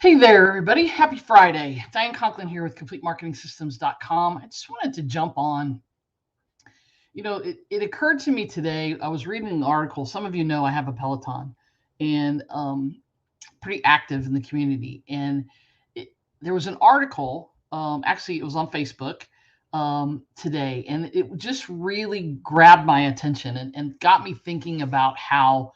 Hey there, everybody. Happy Friday. Diane Conklin here with CompleteMarketingSystems.com. I just wanted to jump on. It occurred to me today. I was reading an article. Some of you know I have a Peloton and pretty active in the community. And there was an article, actually, it was on Facebook today, and it just really grabbed my attention and got me thinking about how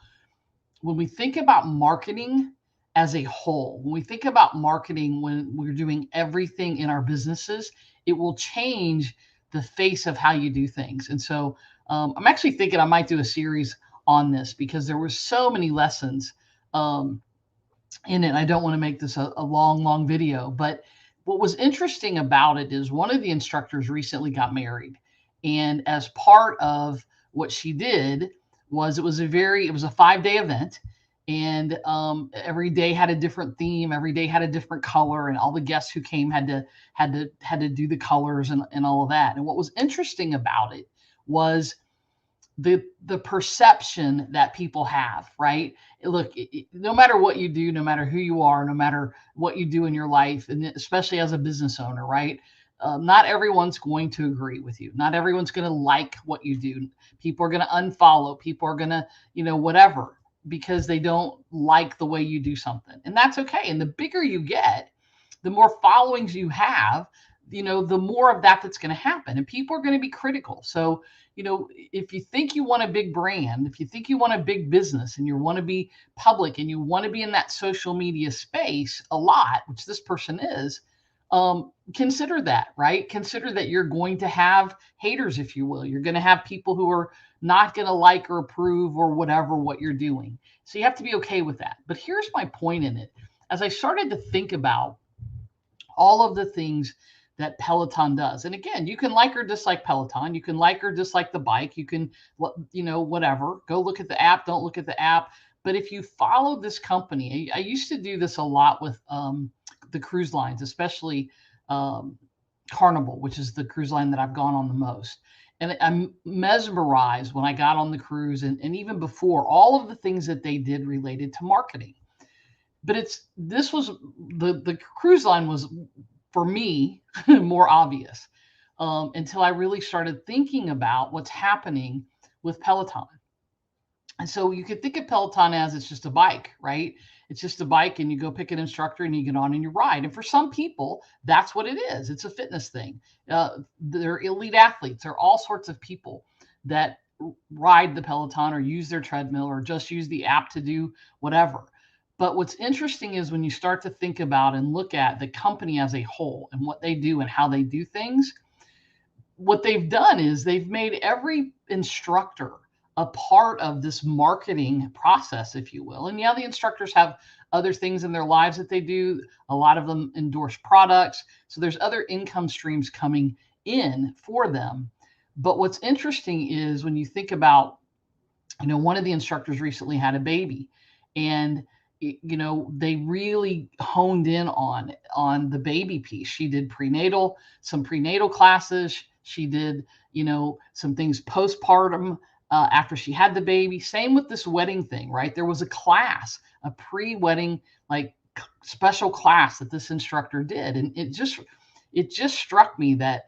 when we think about marketing as a whole, when we think about marketing, when we're doing everything in our businesses, it will change the face of how you do things. And so I'm actually thinking I might do a series on this because there were so many lessons um, in it. I don't want to make this a long video, but what was interesting about it is one of the instructors recently got married. And as part of what she did was it was a 5-day event. And every day had a different theme. Every day had a different color, and all the guests who came had to do the colors and all of that. And what was interesting about it was the perception that people have, right? Look, no matter what you do, no matter who you are, no matter what you do in your life, and especially as a business owner, right? Not everyone's going to agree with you. Not everyone's going to like what you do. People are going to unfollow. People are going to, whatever, because they don't like the way you do something. And that's okay. And the bigger you get, the more followings you have, the more of that's going to happen. And people are going to be critical. So, if you think you want a big brand, if you think you want a big business and you want to be public and you want to be in that social media space a lot, which this person is, consider that, right? Consider that you're going to have haters, if you will. You're going to have people who are not going to like or approve or whatever what you're doing. So you have to be okay with that. But here's my point in it. As I started to think about all of the things that Peloton does. And again, you can like or dislike Peloton. You can like or dislike the bike. You can, whatever. Go look at the app. Don't look at the app. But if you follow this company, I used to do this a lot with the cruise lines, especially Carnival, which is the cruise line that I've gone on the most. And I'm mesmerized when I got on the cruise and even before all of the things that they did related to marketing. But this was the cruise line was for me more obvious until I really started thinking about what's happening with Peloton. And so you could think of Peloton as it's just a bike, right? It's just a bike and you go pick an instructor and you get on and you ride. And for some people, that's what it is. It's a fitness thing. They're elite athletes. They're all sorts of people that ride the Peloton or use their treadmill or just use the app to do whatever. But what's interesting is when you start to think about and look at the company as a whole and what they do and how they do things, what they've done is they've made every instructor a part of this marketing process, if you will. And yeah, the instructors have other things in their lives that they do. A lot of them endorse products. So there's other income streams coming in for them. But what's interesting is when you think about, one of the instructors recently had a baby, and they really honed in on the baby piece. She did some prenatal classes. She did, some things postpartum after she had the baby. Same with this wedding thing, right? There was a class, a pre-wedding, like special class that this instructor did. And it just struck me that,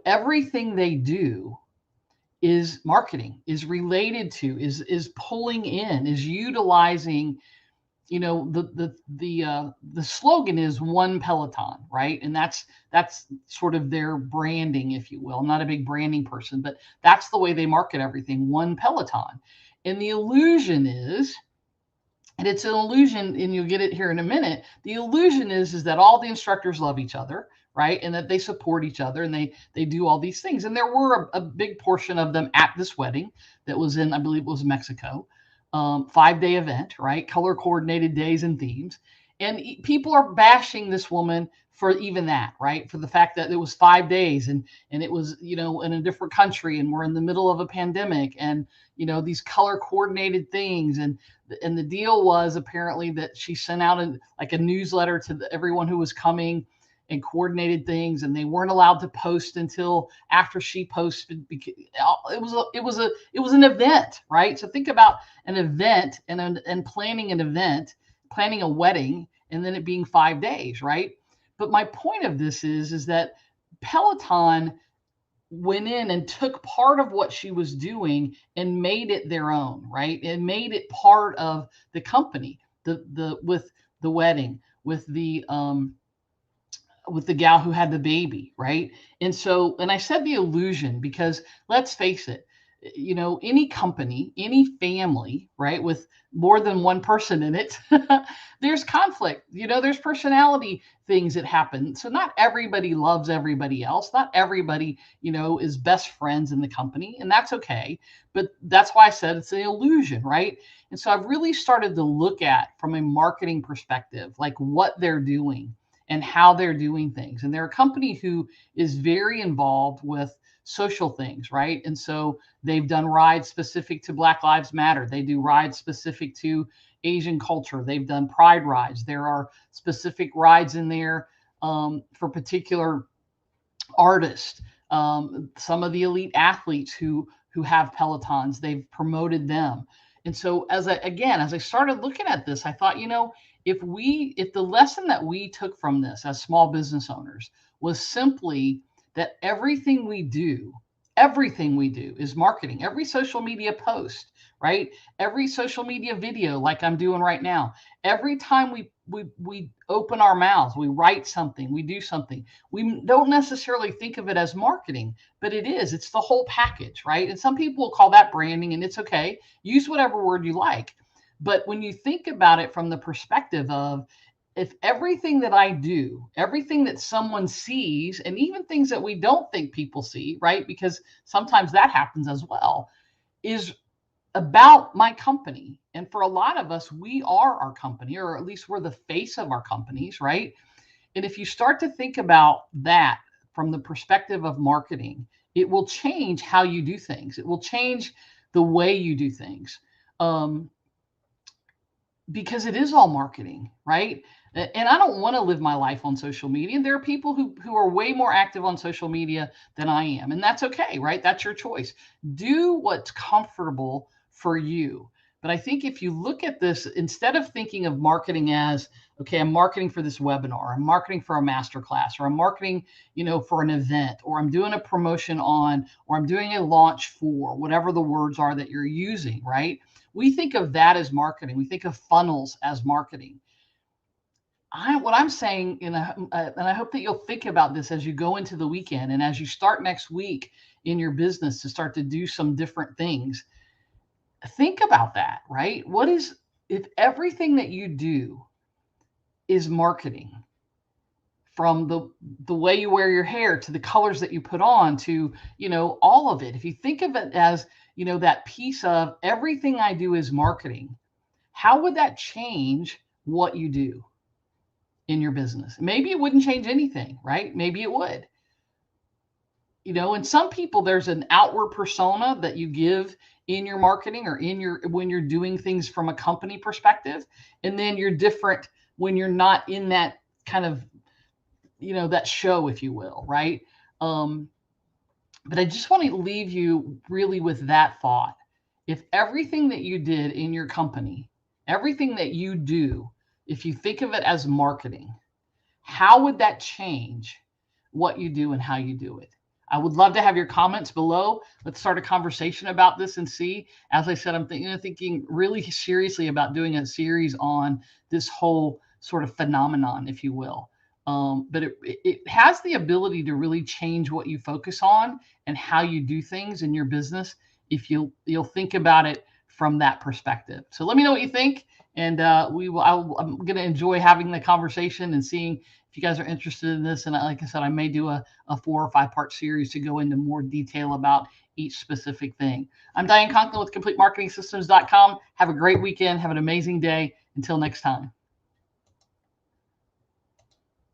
everything they do is marketing, is related to, is pulling in, is utilizing, the slogan is one Peloton, right? And that's sort of their branding, if you will. I'm not a big branding person, but that's the way they market everything, one Peloton. And the illusion is, and it's an illusion, and you'll get it here in a minute. The illusion is that all the instructors love each other, right? And that they support each other and they do all these things. And there were a big portion of them at this wedding that was in, I believe it was Mexico. 5-day event, right? Color coordinated days and themes. And people are bashing this woman for even that, right? For the fact that it was 5 days and it was, in a different country and we're in the middle of a pandemic and, these color coordinated things. And the deal was apparently that she sent out a newsletter to everyone who was coming and coordinated things, and they weren't allowed to post until after she posted. It was an event, right? So think about an event and planning an event, planning a wedding, and then it being 5 days, right? But my point of this is that Peloton went in and took part of what she was doing and made it their own, right? And made it part of the company, the with the wedding, with the gal who had the baby, right? And so, and I said the illusion because let's face it, any company, any family, right, with more than one person in it, there's conflict, there's personality things that happen. So not everybody loves everybody else. Not everybody, is best friends in the company, and that's okay. But that's why I said it's an illusion, right? And so I've really started to look at from a marketing perspective, like what they're doing and how they're doing things. And they're a company who is very involved with social things, right? And so they've done rides specific to Black Lives Matter. They do rides specific to Asian culture. They've done pride rides. There are specific rides in there for particular artists. Some of the elite athletes who have Pelotons, they've promoted them. And so as I started looking at this, I thought, if the lesson that we took from this as small business owners was simply that everything we do is marketing. Every social media post, right? Every social media video like I'm doing right now. Every time we open our mouths, we write something, we do something. We don't necessarily think of it as marketing, but it is. It's the whole package, right? And some people will call that branding, and it's okay. Use whatever word you like. But when you think about it from the perspective of, if everything that I do, everything that someone sees, and even things that we don't think people see, right? Because sometimes that happens as well, is about my company. And for a lot of us, we are our company, or at least we're the face of our companies, right? And if you start to think about that from the perspective of marketing, it will change how you do things. It will change the way you do things. Because it is all marketing, right? And I don't want to live my life on social media. There are people who are way more active on social media than I am. And that's okay, right? That's your choice. Do what's comfortable for you. But I think if you look at this, instead of thinking of marketing as, okay, I'm marketing for this webinar, I'm marketing for a masterclass, or I'm marketing, for an event, or I'm doing a promotion on, or I'm doing a launch for, whatever the words are that you're using, right? We think of that as marketing. We think of funnels as marketing. What I'm saying, and I hope that you'll think about this as you go into the weekend and as you start next week in your business to start to do some different things. Think about that, right? If everything that you do is marketing, from the way you wear your hair to the colors that you put on to, all of it. If you think of it as, that piece of everything I do is marketing, how would that change what you do in your business? Maybe it wouldn't change anything, right? Maybe it would. And some people, there's an outward persona that you give in your marketing or when you're doing things from a company perspective. And then you're different when you're not in that kind of, that show, if you will, right? But I just want to leave you really with that thought. If everything that you did in your company, everything that you do, if you think of it as marketing, how would that change what you do and how you do it? I would love to have your comments below. Let's start a conversation about this and see. As I said, I'm thinking really seriously about doing a series on this whole sort of phenomenon, if you will. But it has the ability to really change what you focus on and how you do things in your business if you'll think about it from that perspective. So let me know what you think, and I'm going to enjoy having the conversation and seeing if you guys are interested in this. And like I said, I may do a 4 or 5 part series to go into more detail about each specific thing. I'm Diane Conklin with CompleteMarketingSystems.com. Have a great weekend. Have an amazing day. Until next time.